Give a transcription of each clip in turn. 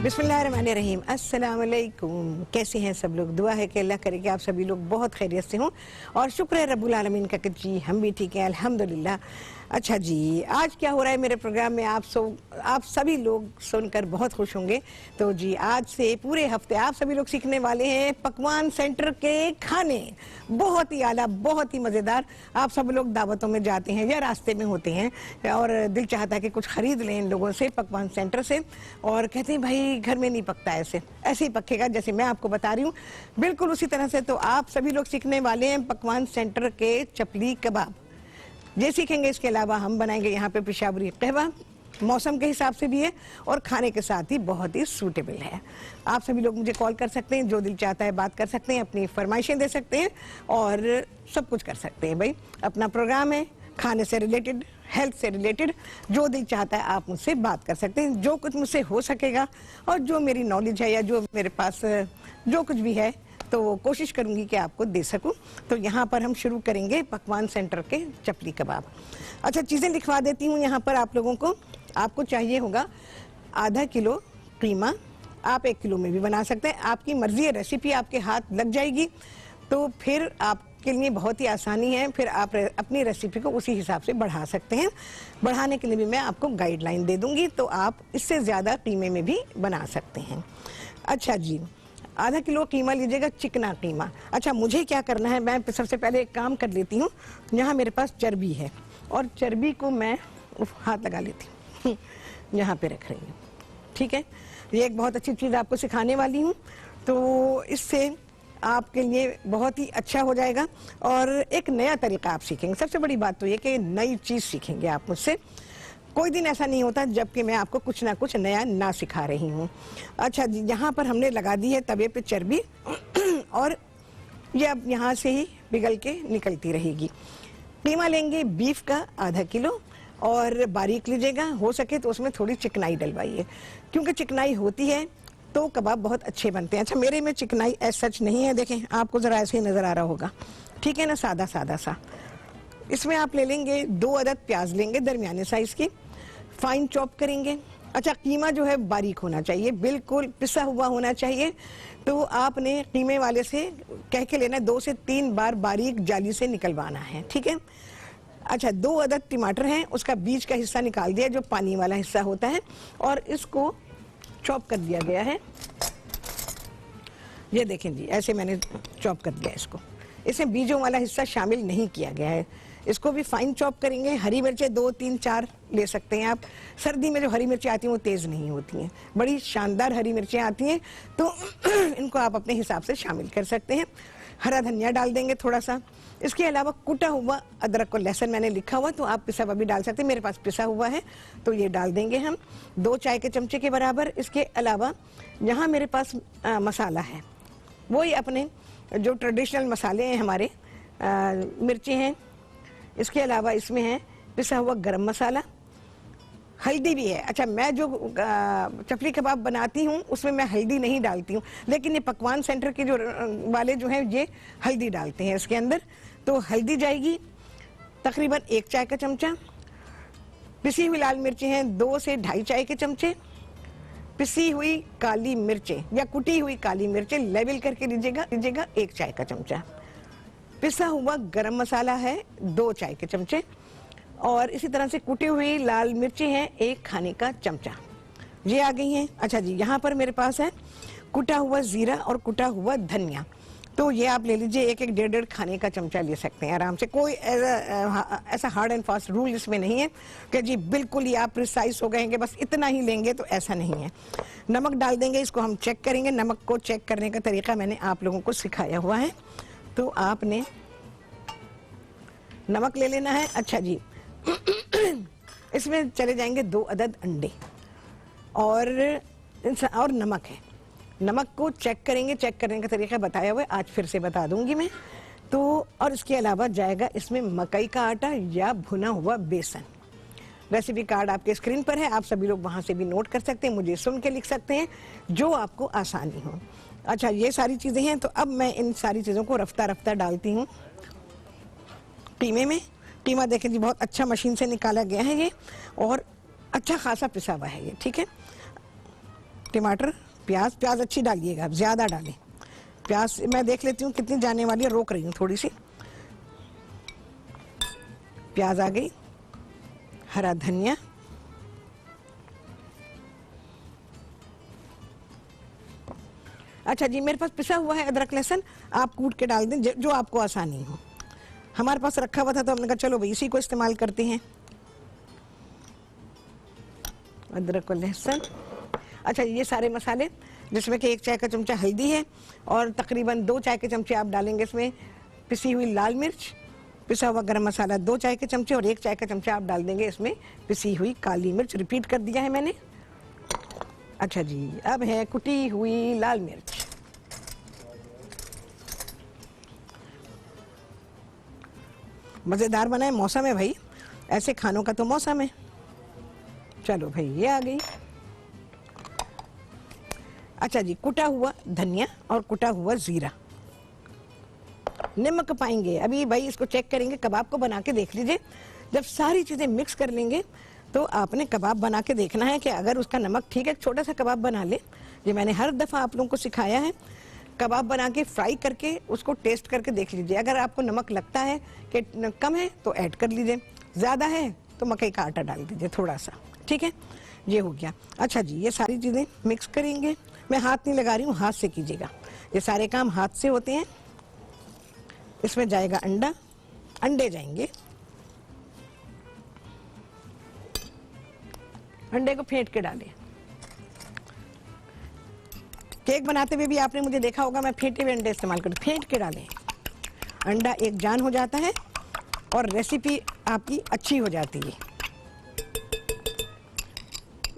बिस्मिल्लाहिर्रहमानिर्रहीम। अस्सलाम वालेकुम। कैसे हैं सब लोग? दुआ है कि अल्लाह करे कि आप सभी लोग बहुत खैरियत से हों और शुक्र है रब्बुल आलमीन का कि जी हम भी ठीक हैं अल्हम्दुलिल्लाह। अच्छा जी, आज क्या हो रहा है मेरे प्रोग्राम में आप सभी लोग सुनकर बहुत खुश होंगे। तो जी आज से पूरे हफ्ते आप सभी लोग सीखने वाले हैं पकवान सेंटर के खाने, बहुत ही आला, बहुत ही मज़ेदार। आप सब लोग दावतों में जाते हैं या रास्ते में होते हैं और दिल चाहता है कि कुछ खरीद लें इन लोगों से, पकवान सेंटर से, और कहते हैं भाई घर में नहीं पकता, ऐसे ऐसे ही पकेगा जैसे मैं आपको बता रही हूँ, बिल्कुल उसी तरह से। तो आप सभी लोग सीखने वाले हैं पकवान सेंटर के चपली कबाब, ये सीखेंगे। इसके अलावा हम बनाएंगे यहाँ पे पेशावरी कहवा, मौसम के हिसाब से भी है और खाने के साथ ही बहुत ही सूटेबल है। आप सभी लोग मुझे कॉल कर सकते हैं, जो दिल चाहता है बात कर सकते हैं, अपनी फरमाइशें दे सकते हैं और सब कुछ कर सकते हैं। भाई अपना प्रोग्राम है, खाने से रिलेटेड, हेल्थ से रिलेटेड, जो दिल चाहता है आप मुझसे बात कर सकते हैं। जो कुछ मुझसे हो सकेगा और जो मेरी नॉलेज है या जो मेरे पास जो कुछ भी है तो कोशिश करूंगी कि आपको दे सकूं। तो यहाँ पर हम शुरू करेंगे पकवान सेंटर के चपली कबाब। अच्छा, चीज़ें लिखवा देती हूँ यहाँ पर आप लोगों को। आपको चाहिए होगा आधा किलो कीमा, आप 1 किलो में भी बना सकते हैं, आपकी मर्जी है। रेसिपी आपके हाथ लग जाएगी तो फिर आपके लिए बहुत ही आसानी है, फिर आप अपनी रेसिपी को उसी हिसाब से बढ़ा सकते हैं। बढ़ाने के लिए भी मैं आपको गाइडलाइन दे दूंगी, तो आप इससे ज़्यादा कीमे में भी बना सकते हैं। अच्छा जी, आधा किलो कीमा लीजिएगा, चिकना कीमा। अच्छा, मुझे क्या करना है, मैं सबसे पहले एक काम कर लेती हूँ। यहाँ मेरे पास चर्बी है और चर्बी को मैं हाथ लगा लेती हूँ, यहाँ पे रख रही हूँ। ठीक है, ये एक बहुत अच्छी चीज़ आपको सिखाने वाली हूँ, तो इससे आपके लिए बहुत ही अच्छा हो जाएगा और एक नया तरीका आप सीखेंगे। सबसे बड़ी बात तो ये कि नई चीज़ सीखेंगे आप मुझसे। कोई दिन ऐसा नहीं होता जबकि मैं आपको कुछ ना कुछ नया ना सिखा रही हूँ। अच्छा जी, यहाँ पर हमने लगा दी है तवे पे चर्बी और ये अब यहाँ से ही पिघल के निकलती रहेगी। कीमा लेंगे बीफ का आधा किलो और बारीक लीजिएगा, हो सके तो उसमें थोड़ी चिकनाई डलवाइए, क्योंकि चिकनाई होती है तो कबाब बहुत अच्छे बनते हैं। अच्छा, मेरे में चिकनाई ऐसा सच नहीं है, देखें आपको ज़रा ऐसे ही नज़र आ रहा होगा, ठीक है ना, सादा सादा सा। इसमें आप ले लेंगे 2 अदद प्याज लेंगे दरमियाने साइज़ की, फाइन चॉप करेंगे। अच्छा, कीमा जो है बारीक होना चाहिए, बिल्कुल पिसा हुआ होना चाहिए। तो आपने कीमे वाले से कह के लेना 2 से 3 बार बारीक जाली से निकलवाना है, ठीक है। अच्छा, 2 अदद टमाटर हैं, उसका बीज का हिस्सा निकाल दिया, जो पानी वाला हिस्सा होता है, और इसको चॉप कर दिया गया है। ये देखें जी, ऐसे मैंने चॉप कर दिया इसको। इसमें बीजों वाला हिस्सा शामिल नहीं किया गया है। इसको भी फाइन चॉप करेंगे। हरी मिर्चें 2, 3, 4 ले सकते हैं आप। सर्दी में जो हरी मिर्चें आती हैं वो तेज़ नहीं होती हैं, बड़ी शानदार हरी मिर्चें आती हैं, तो इनको आप अपने हिसाब से शामिल कर सकते हैं। हरा धनिया डाल देंगे थोड़ा सा। इसके अलावा कुटा हुआ अदरक और लहसुन मैंने लिखा हुआ, तो आप पिसा हुआ भी डाल सकते हैं, मेरे पास पिसा हुआ है तो ये डाल देंगे हम 2 चाय के चमचे के बराबर। इसके अलावा यहाँ मेरे पास मसाला है, वही अपने जो ट्रेडिशनल मसाले हैं हमारे, मिर्ची हैं। इसके अलावा इसमें है पिसा हुआ गरम मसाला, हल्दी भी है। अच्छा, मैं जो चपली कबाब बनाती हूँ उसमें मैं हल्दी नहीं डालती हूँ, लेकिन ये पकवान सेंटर के जो वाले जो हैं ये हल्दी डालते हैं इसके अंदर। तो हल्दी जाएगी तकरीबन 1 चाय का चमचा। पिसी हुई लाल मिर्चें हैं 2 से 2.5 चाय के चमचे। पिसी हुई काली मिर्चें या कुटी हुई काली मिर्चें लेवल करके लीजिएगा 1 चाय का चमचा। पिसा हुआ गरम मसाला है 2 चाय के चमचे, और इसी तरह से कुटी हुई लाल मिर्चें हैं 1 खाने का चमचा, ये आ गई हैं। अच्छा जी, यहाँ पर मेरे पास है कुटा हुआ जीरा और कुटा हुआ धनिया, तो ये आप ले लीजिए 1-1, 1.5-1.5 खाने का चमचा ले सकते हैं आराम से। कोई ऐसा हार्ड एंड फास्ट रूल इसमें नहीं है कि जी बिल्कुल ही आप प्रिसाइज हो गए हैं कि बस इतना ही लेंगे, तो ऐसा नहीं है। नमक डाल देंगे, इसको हम चेक करेंगे। नमक को चेक करने का तरीका मैंने आप लोगों को सिखाया हुआ है, तो आपने नमक ले लेना है। अच्छा जी, इसमें चले जाएंगे 2 अदद अंडे और नमक है। नमक को चेक करेंगे, चेक करने का तरीका बताया हुआ है, आज फिर से बता दूंगी मैं। तो और इसके अलावा जाएगा इसमें मकई का आटा या भुना हुआ बेसन। रेसिपी कार्ड आपके स्क्रीन पर है, आप सभी लोग वहाँ से भी नोट कर सकते हैं, मुझे सुन के लिख सकते हैं, जो आपको आसानी हो। अच्छा, ये सारी चीज़ें हैं, तो अब मैं इन सारी चीज़ों को रफ्ता रफ्ता डालती हूँ कीमे में। कीमा देखें जी, बहुत अच्छा मशीन से निकाला गया है ये और अच्छा खासा पिसा हुआ है ये, ठीक है। टमाटर, प्याज, प्याज अच्छी डालिएगा, आप ज़्यादा डालें। प्याज मैं देख लेती हूँ कितनी जाने वाली है, रोक रही हूँ थोड़ी सी। प्याज आ गई, हरा धनिया, अच्छा जी, मेरे पास पिसा हुआ है अदरक लहसुन, आप कूट के डाल दें जो आपको आसानी हो। हमारे पास रखा हुआ था तो हमने कहा चलो भाई इसी को इस्तेमाल करते हैं, अदरक और लहसुन। अच्छा, ये सारे मसाले, जिसमें कि 1 चाय का चमचा हल्दी है और तकरीबन 2 चाय के चमचे आप डालेंगे इसमें पिसी हुई लाल मिर्च, पिसा हुआ गरम मसाला 2 चाय के चमचे और 1 चाय का चमचा आप डाल देंगे इसमें पिसी हुई काली मिर्च। रिपीट कर दिया है मैंने। अच्छा जी, अब है कुटी हुई लाल मिर्च, मज़ेदार बनाए, मौसम है भाई, ऐसे खानों का तो मौसम है। चलो भाई, ये आ गई। अच्छा जी, कुटा हुआ धनिया और कुटा हुआ जीरा, नमक पाएंगे अभी भाई, इसको चेक करेंगे। कबाब को बना के देख लीजिए, जब सारी चीज़ें मिक्स कर लेंगे तो आपने कबाब बना के देखना है कि अगर उसका नमक ठीक है, छोटा सा कबाब बना ले। ये मैंने हर दफ़ा आप लोगों को सिखाया है, कबाब बना के फ्राई करके उसको टेस्ट करके देख लीजिए। अगर आपको नमक लगता है कि कम है तो ऐड कर लीजिए, ज़्यादा है तो मकई का आटा डाल दीजिए थोड़ा सा, ठीक है। ये हो गया। अच्छा जी, ये सारी चीज़ें मिक्स करेंगे। मैं हाथ नहीं लगा रही हूँ, हाथ से कीजिएगा, ये सारे काम हाथ से होते हैं। इसमें जाएगा अंडा, अंडे जाएंगे, अंडे को फेंट के डालें। केक बनाते हुए भी आपने मुझे देखा होगा, मैं फेंटे हुए अंडे इस्तेमाल करती, फेंट के डालें। अंडा एक जान हो जाता है और रेसिपी आपकी अच्छी हो जाती है।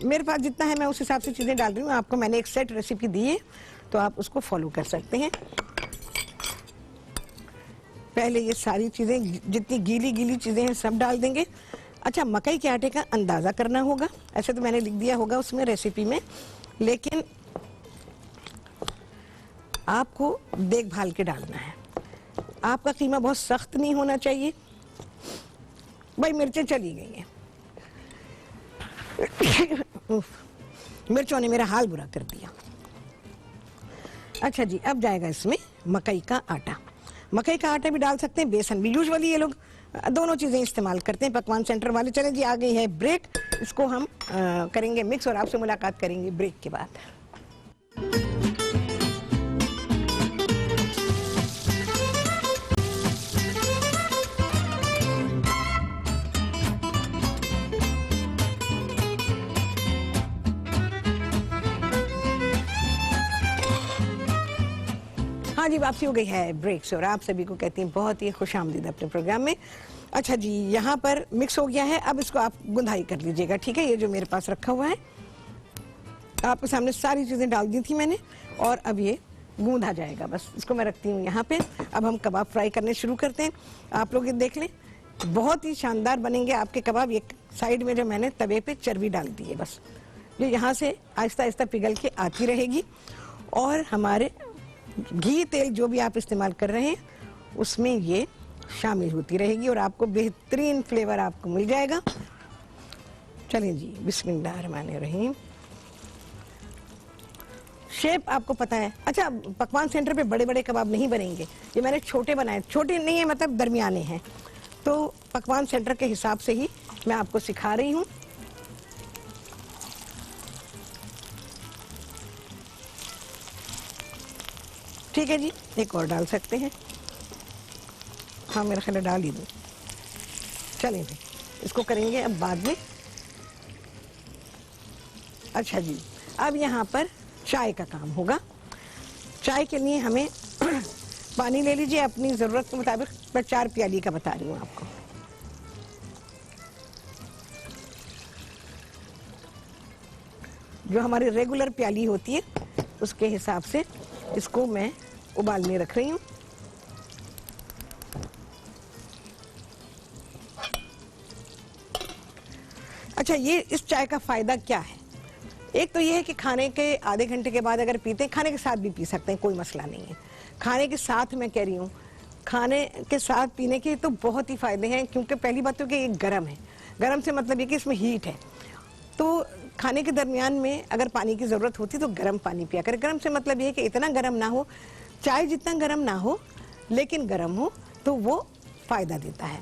मेरे पास जितना है मैं उस हिसाब से चीज़ें डाल रही हूँ। आपको मैंने एक सेट रेसिपी दी है तो आप उसको फॉलो कर सकते हैं। पहले ये सारी चीज़ें, जितनी गीली गीली चीज़ें हैं सब डाल देंगे। अच्छा, मकई के आटे का अंदाज़ा करना होगा, ऐसे तो मैंने लिख दिया होगा उसमें रेसिपी में, लेकिन आपको देखभाल के डालना है। आपका कीमा बहुत सख्त नहीं होना चाहिए। भाई मिर्चें चली गई हैं, मिर्चों ने मेरा हाल बुरा कर दिया। अच्छा जी, अब जाएगा इसमें मकई का आटा। मकई का आटा भी डाल सकते हैं, बेसन भी। यूजुअली ये लोग दोनों चीज़ें इस्तेमाल करते हैं पकवान सेंटर वाले। चले जी, आ गई है ब्रेक, इसको हम करेंगे मिक्स और आपसे मुलाकात करेंगे ब्रेक के बाद। हाँ जी, वापसी हो गई है ब्रेक से और आप सभी को कहती हैं बहुत ही खुशामदीद अपने प्रोग्राम में। अच्छा जी, यहाँ पर मिक्स हो गया है, अब इसको आप गुंदाई कर लीजिएगा, ठीक है। ये जो मेरे पास रखा हुआ है, आपके सामने सारी चीज़ें डाल दी थी मैंने और अब ये गूंदा जाएगा। बस इसको मैं रखती हूँ यहाँ पे। अब हम कबाब फ्राई करने शुरू करते हैं। आप लोग ये देख लें, बहुत ही शानदार बनेंगे आपके कबाब। एक साइड में जो मैंने तवे पे चर्बी डाल दी है, बस जो यहाँ से आहिस्ता आहिस्ता पिघल के आती रहेगी और हमारे घी तेल जो भी आप इस्तेमाल कर रहे हैं उसमें ये शामिल होती रहेगी और आपको बेहतरीन फ्लेवर आपको मिल जाएगा। चलें जी, बिस्मिल्लाहिर्रहमानिर्रहीम। शेप आपको पता है। अच्छा, पकवान सेंटर पे बड़े बड़े कबाब नहीं बनेंगे, ये मैंने छोटे बनाए। छोटे नहीं है मतलब दरमियाने हैं, तो पकवान सेंटर के हिसाब से ही मैं आपको सिखा रही हूँ। ठीक है जी, एक और डाल सकते हैं। हाँ, मेरा ख्याल डाल ही दूँ। चलें भाई, इसको करेंगे अब बाद में। अच्छा जी, अब यहाँ पर चाय का काम होगा। चाय के लिए हमें पानी ले लीजिए अपनी ज़रूरत के मुताबिक। मैं 4 प्याली का बता रही हूँ आपको। जो हमारी रेगुलर प्याली होती है उसके हिसाब से इसको मैं उबालने रख रही हूँ। अच्छा, ये इस चाय का फ़ायदा क्या है? एक तो ये है कि खाने के आधे घंटे के बाद अगर पीते हैं, खाने के साथ भी पी सकते हैं, कोई मसला नहीं है। खाने के साथ मैं कह रही हूँ, खाने के साथ पीने के तो बहुत ही फ़ायदे हैं। क्योंकि पहली बात तो कि ये गर्म है, गर्म से मतलब ये कि इसमें हीट है, तो खाने के दरमियान में अगर पानी की ज़रूरत होती तो गर्म पानी पिया करें। गर्म से मतलब ये है कि इतना गर्म ना हो, चाय जितना गर्म ना हो लेकिन गर्म हो, तो वो फ़ायदा देता है।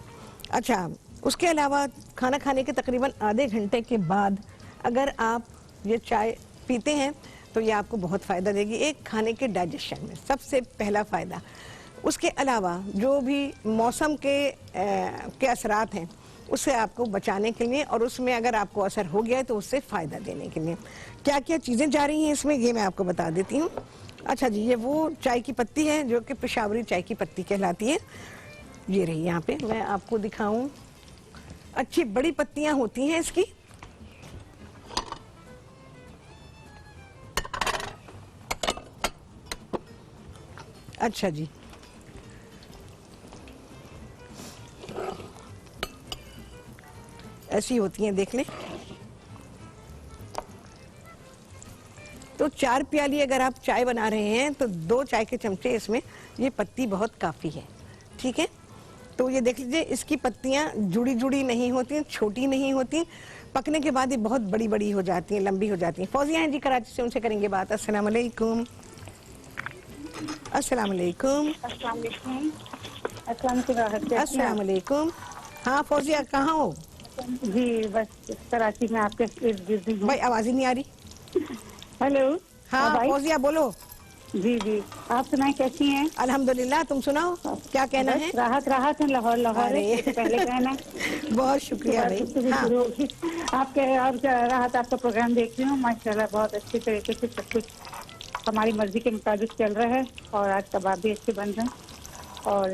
अच्छा, उसके अलावा खाना खाने के तकरीबन आधे घंटे के बाद अगर आप ये चाय पीते हैं तो ये आपको बहुत फ़ायदा देगी, एक खाने के डाइजेशन में सबसे पहला फ़ायदा। उसके अलावा जो भी मौसम के असरात हैं उससे आपको बचाने के लिए, और उसमें अगर आपको असर हो गया है तो उससे फ़ायदा देने के लिए क्या क्या चीज़ें जा रही हैं इसमें, ये मैं आपको बता देती हूँ। अच्छा जी, ये वो चाय की पत्ती है जो कि पेशावरी चाय की पत्ती कहलाती है। ये रही, यहाँ पे मैं आपको दिखाऊं, अच्छी बड़ी पत्तियां होती हैं इसकी। अच्छा जी, ऐसी होती हैं, देख लें। तो 4 प्याली अगर आप चाय बना रहे हैं तो 2 चाय के चमचे इसमें ये पत्ती बहुत काफ़ी है, ठीक है। तो ये देख लीजिए, इसकी पत्तियां जुड़ी जुड़ी नहीं होती, छोटी नहीं होती, पकने के बाद ये बहुत बड़ी बड़ी हो जाती हैं, लंबी हो जाती हैं। फौजिया हैं जी कराची से, उनसे करेंगे बात। अस्सलाम वालेकुम। अस्सलाम वालेकुम। अस्सलाम वालेकुम। हाँ फौजिया, कहाँ हो? जी बस कराची में आपके इर्द गिर्द हूँ। भाई आवाज़ ही नहीं आ रही। हेलो। हाँ फौजिया बोलो। जी जी, आप सुनाए कैसी हैं? अल्हम्दुलिल्लाह, तुम सुनाओ क्या कहना है? राहत है, लाहौर पहले कहना। बहुत शुक्रिया भाई। हाँ। आपके और राहत आपका प्रोग्राम देख रही हूँ, माशाल्लाह बहुत अच्छे तरीके से सब कुछ हमारी मर्जी के मुताबिक चल रहा है, और आज कबाब भी अच्छे बन रहे हैं। और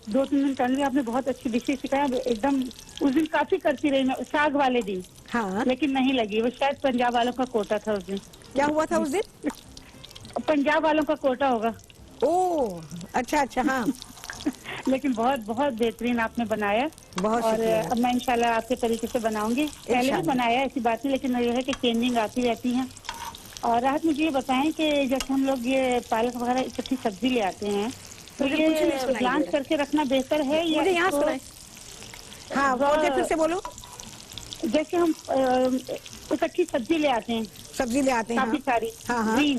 2-3 दिन पहले आपने बहुत अच्छी डिशेज सिखाया, एकदम उस दिन काफी करती रही मैं, साग वाले दिन। हाँ। लेकिन नहीं लगी, वो शायद पंजाब वालों का कोटा था उस दिन। क्या हुआ था उस दिन? पंजाब वालों का कोटा होगा। ओह अच्छा अच्छा, हाँ। लेकिन बहुत बहुत बेहतरीन आपने बनाया, बहुत और अब मैं इंशाल्लाह आपके तरीके से बनाऊंगी। पहले भी बनाया ऐसी बात नहीं, लेकिन ये है कि चेंजिंग आती रहती है। और राहत मुझे ये बताएं कि जैसे हम लोग ये पालक वगैरह इकट्ठी सब्जी ले आते हैं तो ये ब्लांच करके रखना बेहतर है या मुझे यहाँ सुनाए? हाँ फिर से बोलो। जैसे हम इकट्ठी सब्जी ले आते हैं, सब्जी ले आते हैं काफी सारी, ग्रीन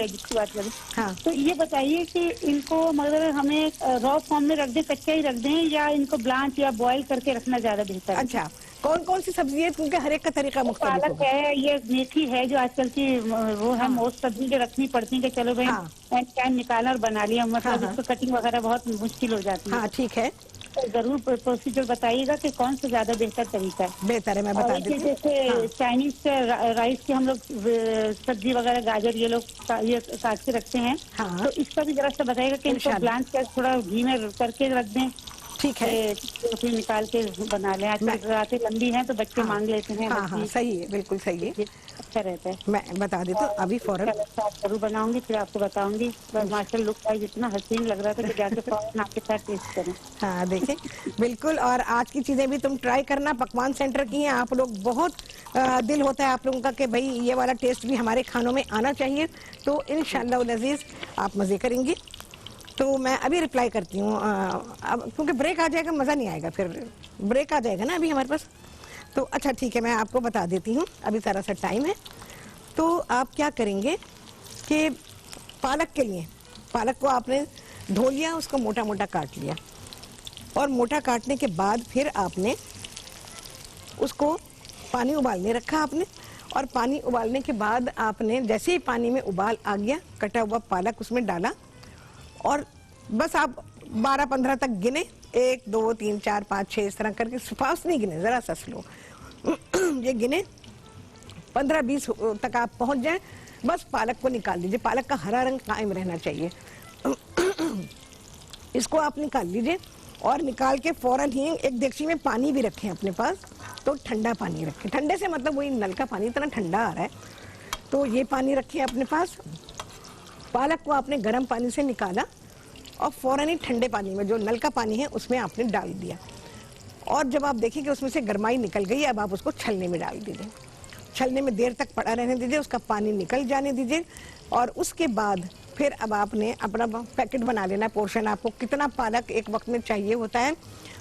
की बात करें, तो ये बताइए कि इनको मतलब हमें रॉ फॉर्म में रख दें, कच्चा ही रख दें, या इनको ब्लांच या बॉईल करके रखना ज्यादा बेहतर है? अच्छा, कौन कौन सी सब्जी है क्योंकि हर एक का तरीका मुख्तलिफ पालक है, ये मेथी है जो आजकल की वो है, मोस्ट सब्जी जो रखनी पड़ती है कि चलो भाई टाइम निकाला और बना लिया, मतलब इसको कटिंग वगैरह बहुत मुश्किल हो जाती है। ठीक है, तो जरूर प्रोसीजर बताइएगा कि कौन सा ज्यादा बेहतर तरीका है। बेहतर है, मैं बता देती हूँ। जैसे चाइनीज राइस के हम लोग सब्जी वगैरह, गाजर ये लोग ये काट के रखते हैं, तो इसका भी जरा सा बताइएगा कि इनको ब्लांच कर थोड़ा घी में करके रख दें। ठीक है, फिर निकाल के बना लें। आजकल रातें लंबी हैं तो बच्चे मांग लेते हैं। हाँ, सही है, बिल्कुल सही है, अच्छा रहता है। मैं बता देती हूँ अभी फौरन जरूर बनाऊंगी, फिर आपको बताऊंगी। माशाल्लाह लुक वाइज इतना हसीन लग रहा था कि जाके फौरन आपके साथ टेस्ट करें। हाँ देखें, बिल्कुल। और आज की चीजें भी तुम ट्राई करना, पकवान सेंटर की हैं आप लोग, बहुत दिल होता है आप लोगों का कि भाई ये वाला टेस्ट भी हमारे खानों में आना चाहिए, तो इंशाअल्लाह अज़ीज़ आप मजे करेंगे। तो मैं अभी रिप्लाई करती हूँ, अब क्योंकि ब्रेक आ जाएगा, मज़ा नहीं आएगा, फिर ब्रेक आ जाएगा ना अभी हमारे पास। तो अच्छा ठीक है, मैं आपको बता देती हूँ, अभी सारा सा टाइम है। तो आप क्या करेंगे कि पालक के लिए, पालक को आपने धो लिया, उसको मोटा मोटा काट लिया, और मोटा काटने के बाद फिर आपने उसको पानी उबालने रखा आपने, और पानी उबालने के बाद आपने जैसे ही पानी में उबाल आ गया, कटा हुआ पालक उसमें डाला, और बस आप 12-15 तक गिने, 1 2 3 4 5 6 इस तरह करके, फास्ट नहीं गिने, जरा सा स्लो ये गिने 15-20 तक आप पहुंच जाएं, बस पालक को निकाल लीजिए। पालक का हरा रंग कायम रहना चाहिए। इसको आप निकाल लीजिए, और निकाल के फौरन ही एक देगची में पानी भी रखें अपने पास, तो ठंडा पानी रखें। ठंडे से मतलब वही नल का पानी इतना ठंडा आ रहा है, तो ये पानी रखें अपने पास। पालक को आपने गर्म पानी से निकाला और फौरन ही ठंडे पानी में, जो नल का पानी है, उसमें आपने डाल दिया, और जब आप देखें कि उसमें से गर्माई निकल गई, अब आप उसको छलने में डाल दीजिए। छलने में देर तक पड़ा रहने दीजिए, उसका पानी निकल जाने दीजिए और उसके बाद फिर अब आपने अपना पैकेट बना लेना। पोर्शन आपको कितना पालक एक वक्त में चाहिए होता है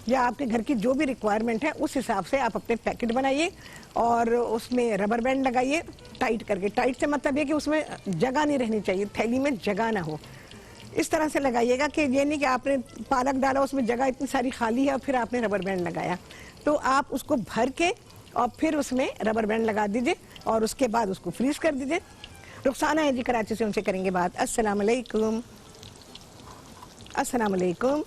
या आपके घर की जो भी रिक्वायरमेंट है उस हिसाब से आप अपने पैकेट बनाइए और उसमें रबर बैंड लगाइए टाइट करके। टाइट से मतलब ये कि उसमें जगह नहीं रहनी चाहिए, थैली में जगह ना हो, इस तरह से लगाइएगा कि ये नहीं कि आपने पालक डाला उसमें जगह इतनी सारी खाली है और फिर आपने रबर बैंड लगाया। तो आप उसको भर के और फिर उसमें रबर बैंड लगा दीजिए और उसके बाद उसको फ्रीज कर दीजिए। रुखसाना है जी कराची से, उनसे करेंगे बात। अस्सलाम वालेकुम। अस्सलाम वालेकुम।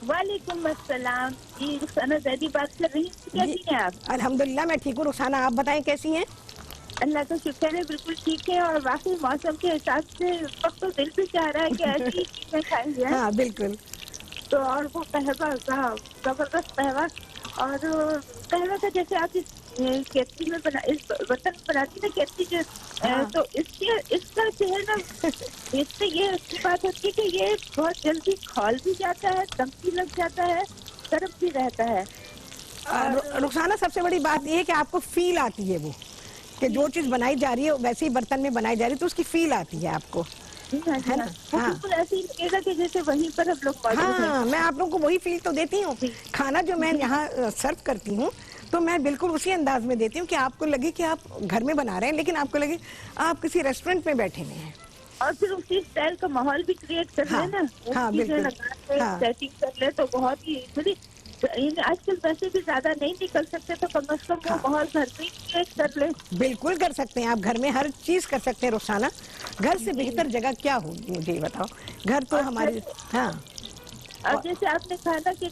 वालेकुम अस्सलाम जी, रुखसाना ज़ैदी बात कर रही हैं। कैसी हैं आप? अल्हम्दुलिल्लाह मैं ठीक हूँ। रुखसाना आप बताएं कैसी हैं? अल्लाह का शुक्र है, बिल्कुल ठीक है। और वाकई मौसम के हिसाब से इस वक्त तो दिल भी चाह रहा है कि ऐसी चीजें खाई जाए। हाँ बिल्कुल। तो और वो कहवा जबरदस्त कहवा, और कहवा का जैसे आप इस केतली में बना, इस बर्तन में बनाती है केतली जो, तो इसका जो है ना, इससे ये अच्छी बात होती है कि ये बहुत जल्दी खौल भी जाता है, दम भी लग जाता है, गर्म भी रहता है। रुखसाना सबसे बड़ी बात ये है कि आपको फील आती है वो कि जो चीज बनाई जा रही है वैसे ही बर्तन में बनाई जा रही है, तो उसकी फील आती है आपको, है ना? हाँ, बिल्कुल ऐसे ही लगेगा कि जैसे वहीं पर हम लोग मौजूद हैं। हाँ, मैं आप लोगों को वही फील तो देती हूँ। खाना जो मैं यहाँ सर्व करती हूँ तो मैं बिल्कुल उसी अंदाज में देती हूँ कि आपको लगे कि आप घर में बना रहे हैं लेकिन आपको लगे आप किसी रेस्टोरेंट में बैठे हुए हैं। और फिर उसी स्टाइल का माहौल भी क्रिएट कर ले ना, हाँ, बिल्कुल। सेटिंग कर ले तो बहुत ही आजकल पैसे भी ज्यादा नहीं निकल सकते, तो कम से कम वो माहौल घर में क्रिएट कर ले। बिल्कुल कर सकते हैं आप, घर में हर चीज कर सकते हैं रुखसाना। घर से बेहतर जगह क्या होगी मुझे ये बताओ। घर तो हमारे, हाँ। और जैसे आपने कहा ना कि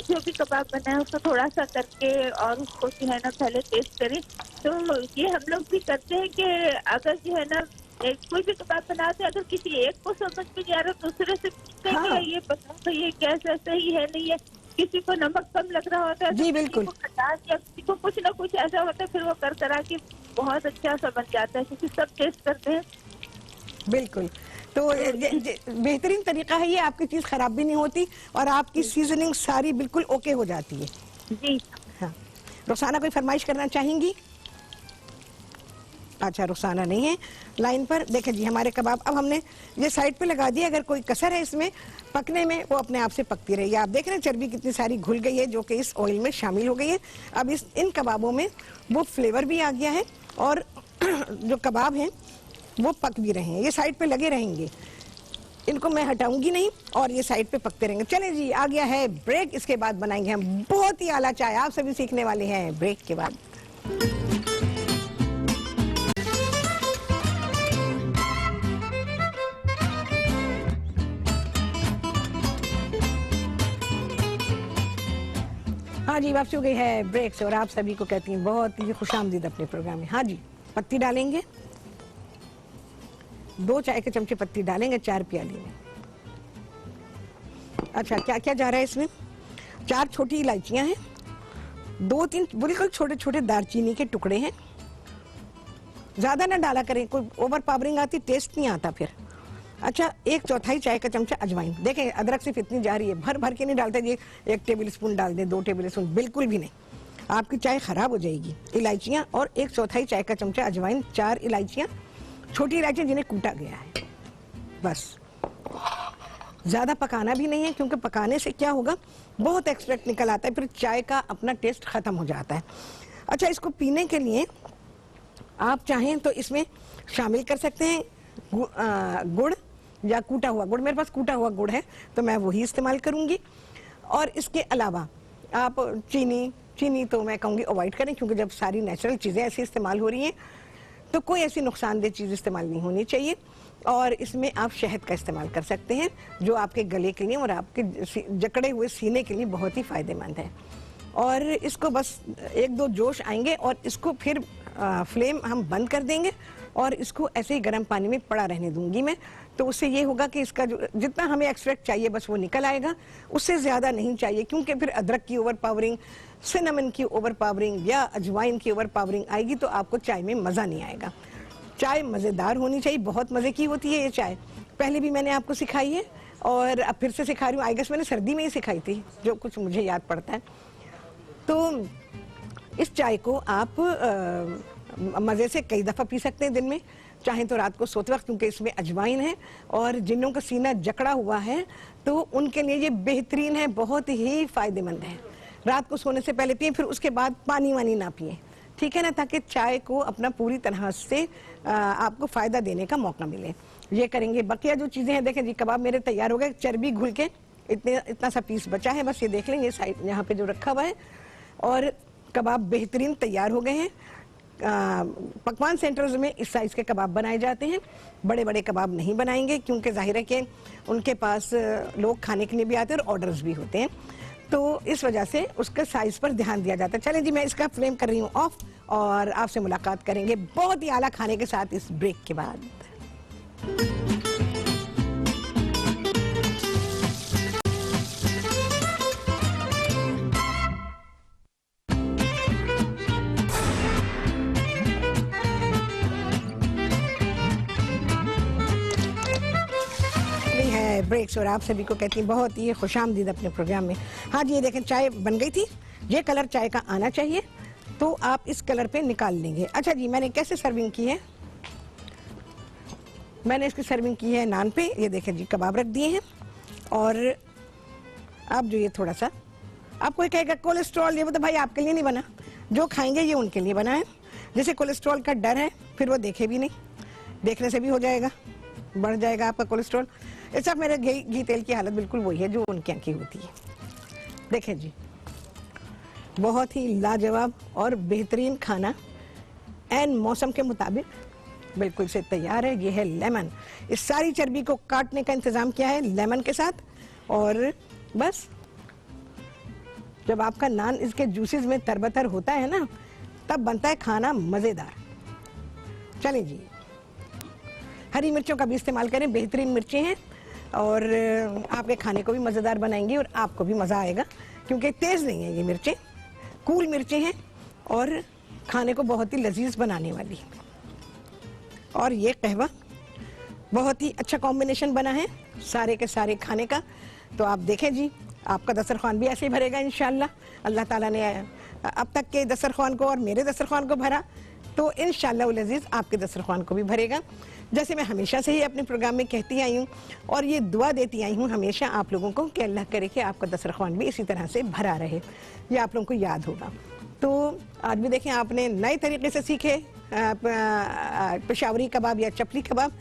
जो भी कबाब बना है उसको थोड़ा सा करके और उसको जो है ना पहले टेस्ट करें, तो ये हम लोग भी करते हैं कि अगर जो है ना कोई भी कबाब बनाते हैं, अगर किसी एक को समझ में नहीं आ रहा दूसरे से पूछते हैं कि ये बताओ तो ये कैसा सही है नहीं है। किसी को नमक कम लग रहा होता है जी, बिल्कुल। किसी को खटास या किसी को कुछ ना कुछ ऐसा होता है, फिर वो कर करा के बहुत अच्छा सा बन जाता है क्योंकि सब टेस्ट करते हैं। बिल्कुल, तो बेहतरीन तरीका है ये, आपकी चीज खराब भी नहीं होती और आपकी सीजनिंग सारी बिल्कुल ओके हो जाती है। जी हाँ, रुखसाना कोई फरमाइश करना चाहेंगी? अच्छा, रुखसाना नहीं है लाइन पर। देखें जी हमारे कबाब अब हमने ये साइड पे लगा दिया, अगर कोई कसर है इसमें पकने में वो अपने आप से पकती रहेगी। आप देख रहे हैं चर्बी कितनी सारी घुल गई है जो कि इस ऑयल में शामिल हो गई है। अब इन कबाबों में वो फ्लेवर भी आ गया है और जो कबाब हैं वो पक भी रहे हैं। ये साइड पे लगे रहेंगे, इनको मैं हटाऊंगी नहीं और ये साइड पे पकते रहेंगे। चले जी, आ गया है ब्रेक, इसके बाद बनाएंगे हम बहुत ही आला चाय। आप सभी सीखने वाले हैं ब्रेक के बाद। हाँ जी, वापसी हो गई है ब्रेक से और आप सभी को कहती हैं बहुत ही खुशामदीद अपने प्रोग्राम में। हाँ जी, पत्ती डालेंगे, 2 चाय के चमचे पत्ती डालेंगे 4 प्याली में। अच्छा, क्या क्या जा रहा है इसमें? 4 छोटी इलायचियां हैं, 2-3 बिल्कुल छोटे छोटे दालचीनी के टुकड़े हैं। ज्यादा ना डाला करें, कोई ओवर पावरिंग आती, टेस्ट नहीं आता फिर। अच्छा, 1/4 चाय का चमचा अजवाइन। देखें अदरक सिर्फ इतनी जा रही है, भर भर के नहीं डालते जी 1 टेबल स्पून डाल दें, 2 टेबल स्पून, बिल्कुल भी नहीं, आपकी चाय खराब हो जाएगी। इलायचियां और 1/4 चाय का चमचा अजवाइन, 4 इलायचियां, छोटी इलायचियां जिन्हें कूटा गया है। बस, ज्यादा पकाना भी नहीं है क्योंकि पकाने से क्या होगा, बहुत एक्सट्रैक्ट निकल आता है, फिर चाय का अपना टेस्ट खत्म हो जाता है। अच्छा, इसको पीने के लिए आप चाहें तो इसमें शामिल कर सकते हैं गुड़ या कूटा हुआ गुड़। मेरे पास कूटा हुआ गुड़ है तो मैं वही इस्तेमाल करूंगी। और इसके अलावा आप चीनी तो मैं कहूँगी अवॉइड करें क्योंकि जब सारी नेचुरल चीज़ें ऐसी इस्तेमाल हो रही हैं तो कोई ऐसी नुकसानदेह चीज़ इस्तेमाल नहीं होनी चाहिए। और इसमें आप शहद का इस्तेमाल कर सकते हैं जो आपके गले के लिए और आपके जकड़े हुए सीने के लिए बहुत ही फ़ायदेमंद है। और इसको बस 1-2 जोश आएंगे और इसको फिर फ्लेम हम बंद कर देंगे और इसको ऐसे ही गर्म पानी में पड़ा रहने दूंगी मैं। तो उससे ये होगा कि इसका जो जितना हमें एक्सट्रैक्ट चाहिए बस वो निकल आएगा, उससे ज़्यादा नहीं चाहिए क्योंकि फिर अदरक की ओवर पावरिंग, सिनेमन की ओवर पावरिंग या अजवाइन की ओवर पावरिंग आएगी तो आपको चाय में मज़ा नहीं आएगा। चाय मज़ेदार होनी चाहिए, बहुत मज़े की होती है ये चाय। पहले भी मैंने आपको सिखाई है और अब फिर से सिखा रही हूँ। आई गेस मैंने सर्दी में ही सिखाई थी जो कुछ मुझे याद पड़ता है। तो इस चाय को आप मज़े से कई दफ़ा पी सकते हैं दिन में, चाहे तो रात को सोते वक्त, क्योंकि इसमें अजवाइन है। और जिन्हों का सीना जकड़ा हुआ है तो उनके लिए ये बेहतरीन है, बहुत ही फ़ायदेमंद है। रात को सोने से पहले पिए, फिर उसके बाद पानी वानी ना पिए, ठीक है ना, ताकि चाय को अपना पूरी तरह से आपको फ़ायदा देने का मौका मिले। ये करेंगे। बकिया जो चीज़ें हैं, देखें जी, कबाब मेरे तैयार हो गए, चर्बी घुल के इतना सा पीस बचा है, बस ये देख लेंगे साइड यहाँ पे जो रखा हुआ है। और कबाब बेहतरीन तैयार हो गए हैं। पकवान सेंटर्स में इस साइज़ के कबाब बनाए जाते हैं, बड़े बड़े कबाब नहीं बनाएंगे, क्योंकि जाहिर है कि उनके पास लोग खाने के लिए भी आते हैं और ऑर्डर्स भी होते हैं, तो इस वजह से उसके साइज़ पर ध्यान दिया जाता है। चलें जी, मैं इसका फ्लेम कर रही हूँ ऑफ, और आपसे मुलाकात करेंगे बहुत ही आला खाने के साथ इस ब्रेक के बाद। ब्रेक्स और आप सभी को कहती हैं बहुत ही खुशामदीद अपने प्रोग्राम में। हाँ जी, ये देखें चाय बन गई थी, ये कलर चाय का आना चाहिए, तो आप इस कलर पे निकाल लेंगे। अच्छा जी, मैंने कैसे सर्विंग की है, मैंने इसकी सर्विंग की है नान पे। ये देखें जी, कबाब रख दिए हैं। और अब जो ये थोड़ा सा, आपको ये कहेगा कोलेस्ट्रॉल, ये वो तो भाई आपके लिए नहीं बना, जो खाएंगे ये उनके लिए बना है। जैसे कोलेस्ट्रॉल का डर है, फिर वो देखे भी नहीं, देखने से भी हो जाएगा, बढ़ जाएगा आपका कोलेस्ट्रॉल। ऐसा मेरे घी तेल की हालत बिल्कुल वही है जो उनके यहाँ की होती है। देखें जी, बहुत ही लाजवाब और बेहतरीन खाना एन मौसम के मुताबिक बिल्कुल से तैयार है। ये है लेमन, इस सारी चर्बी को काटने का इंतज़ाम किया है लेमन के साथ। और बस जब आपका नान इसके जूसेस में तरबतर होता है ना, तब बनता है खाना मज़ेदार। चलें जी, हरी मिर्चों का भी इस्तेमाल करें, बेहतरीन मिर्चें हैं और आपके खाने को भी मज़ेदार बनाएंगी और आपको भी मज़ा आएगा, क्योंकि तेज़ नहीं है ये मिर्चें, कूल मिर्चें हैं और खाने को बहुत ही लजीज बनाने वाली। और ये कहवा बहुत ही अच्छा कॉम्बिनेशन बना है सारे के सारे खाने का। तो आप देखें जी, आपका दस्तरखान भी ऐसे ही भरेगा इंशाल्लाह। अल्लाह ताला ने अब तक के दस्तरखान को और मेरे दस्तरखान को भरा, तो इंशाल्लाह उल अज़ीज़ आपके दस्तरखान को भी भरेगा। जैसे मैं हमेशा से ही अपने प्रोग्राम में कहती आई हूँ और ये दुआ देती आई हूँ हमेशा आप लोगों को कि अल्लाह करे कि आपका दस्तरखान भी इसी तरह से भरा रहे, ये आप लोगों को याद होगा। तो आज भी देखें, आपने नए तरीके से सीखे पेशावरी कबाब या चपली कबाब,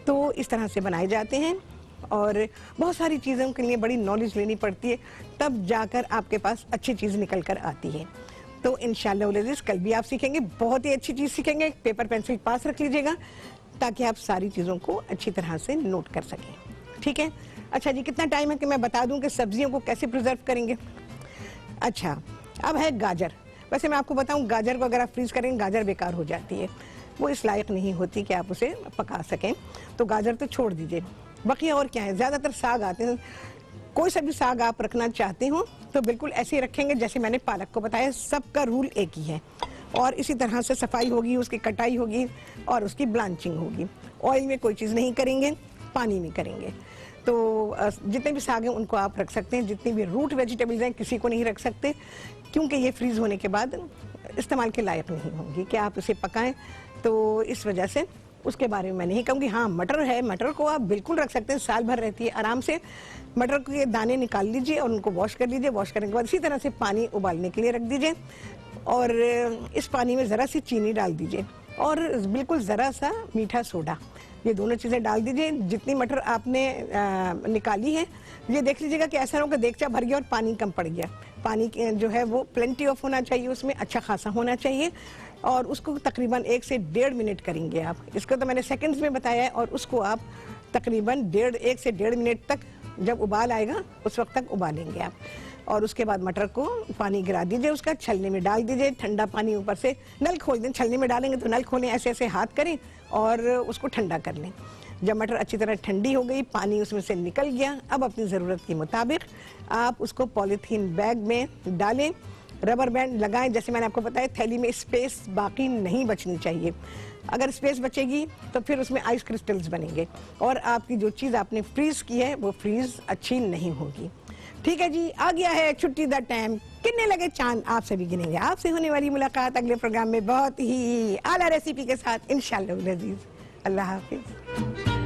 तो इस तरह से बनाए जाते हैं। और बहुत सारी चीज़ों के लिए बड़ी नॉलेज लेनी पड़ती है, तब जाकर आपके पास अच्छी चीज़ निकल कर आती है। तो इंशाल्लाह उल अज़ीज़ कल भी आप सीखेंगे, बहुत ही अच्छी चीज़ सीखेंगे। पेपर पेंसिल पास रख लीजिएगा ताकि आप सारी चीज़ों को अच्छी तरह से नोट कर सकें, ठीक है। अच्छा जी, कितना टाइम है कि मैं बता दूं कि सब्जियों को कैसे प्रिजर्व करेंगे। अच्छा, अब है गाजर। वैसे मैं आपको बताऊं, गाजर को अगर आप फ्रीज करेंगे, गाजर बेकार हो जाती है, वो इस लायक नहीं होती कि आप उसे पका सकें, तो गाजर तो छोड़ दीजिए। बकिया और क्या है, ज़्यादातर साग आते हैं, कोई सा भी साग आप रखना चाहते हो तो बिल्कुल ऐसे ही रखेंगे जैसे मैंने पालक को बताया। सबका रूल एक ही है और इसी तरह से सफाई होगी, उसकी कटाई होगी और उसकी ब्लांचिंग होगी। ऑयल में कोई चीज़ नहीं करेंगे, पानी में करेंगे। तो जितने भी साग हैं उनको आप रख सकते हैं, जितनी भी रूट वेजिटेबल्स हैं किसी को नहीं रख सकते, क्योंकि ये फ्रीज होने के बाद इस्तेमाल के लायक नहीं होंगी कि आप इसे पकाएं। तो इस वजह से उसके बारे में मैं नहीं कहूँगी। हाँ, मटर है, मटर को आप बिल्कुल रख सकते हैं, साल भर रहती है आराम से। मटर के दाने निकाल लीजिए और उनको वॉश कर लीजिए। वॉश करने के बाद इसी तरह से पानी उबालने के लिए रख दीजिए और इस पानी में ज़रा सी चीनी डाल दीजिए और बिल्कुल ज़रा सा मीठा सोडा, ये दोनों चीज़ें डाल दीजिए। जितनी मटर आपने निकाली है, ये देख लीजिएगा कि ऐसा ना हो कि देगचा भर गया और पानी कम पड़ गया। पानी जो है वो प्लेंटी ऑफ होना चाहिए, उसमें अच्छा खासा होना चाहिए और उसको तकरीबन 1 से 1.5 मिनट करेंगे आप। इसको तो मैंने सेकंड्स में बताया है और उसको आप तकरीबन 1 से 1.5 मिनट तक, जब उबाल आएगा उस वक्त तक उबालेंगे आप। और उसके बाद मटर को पानी गिरा दीजिए, उसका छलनी में डाल दीजिए, ठंडा पानी ऊपर से, नल खोल दें। छलनी में डालेंगे तो नल खोलें, ऐसे ऐसे हाथ करें और उसको ठंडा कर लें। जब मटर अच्छी तरह ठंडी हो गई, पानी उसमें से निकल गया, अब अपनी ज़रूरत के मुताबिक आप उसको पॉलीथीन बैग में डालें, रबर बैंड लगाएं। जैसे मैंने आपको बताया, थैली में स्पेस बाकी नहीं बचनी चाहिए। अगर स्पेस बचेगी तो फिर उसमें आइस क्रिस्टल्स बनेंगे और आपकी जो चीज़ आपने फ्रीज़ की है वो फ्रीज़ अच्छी नहीं होगी। ठीक है जी, आ गया है छुट्टी दा टाइम, कितने लगे चांद आप सभी गिनेंगे। आपसे होने वाली मुलाकात अगले प्रोग्राम में बहुत ही आला रेसिपी के साथ इंशाअल्लाह अजीज। अल्लाह हाफिज।